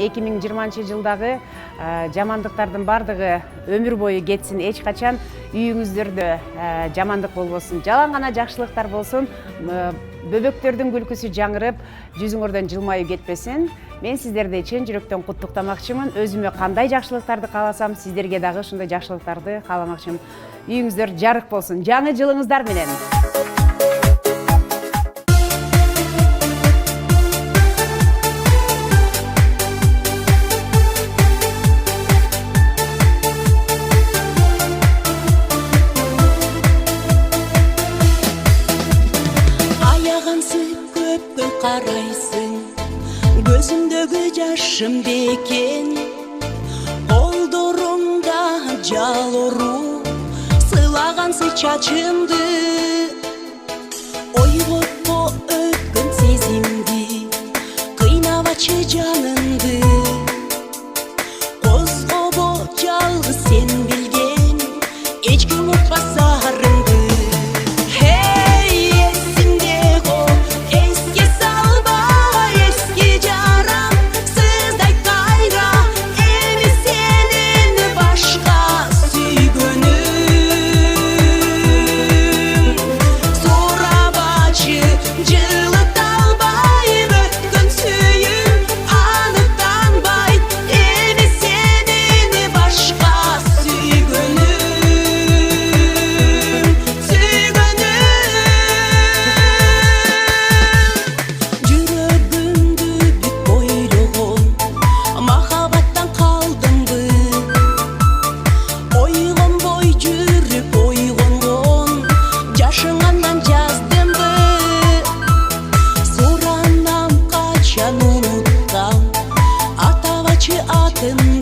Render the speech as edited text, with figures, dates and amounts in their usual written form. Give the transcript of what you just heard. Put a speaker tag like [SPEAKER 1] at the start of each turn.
[SPEAKER 1] 2020-жылдагы жамандыктардын бардыгы өмүр бою кетсин. Эч качан үйүңүздөрдө жамандык болбосун, жалаң гана жакшылыктар болсун. Бөбөктөрдүн күлкүсү жаңырып, жүзүңөрдөн жылмайуу кетпесин. Мен сиздерди чын жүрөктөн куттуктамакчымын. Өзүмө кандай жакшылыктарды кааласам, сиздерге дагы ушундай жакшылыктарды кааламакчымын. Үйүңүздөр жарык болсун. Жаңы жылыңыздар менен.
[SPEAKER 2] Көпкө карайсың, көзүмдөгү жашым бекен, колдоруңда жал ору, сыйлагансың чачымды, ойготпо өткөн сезимди, кыйнабачы жанымды, козгобо жалгыз сен билген, эч ким унутпаса арыңды. Atım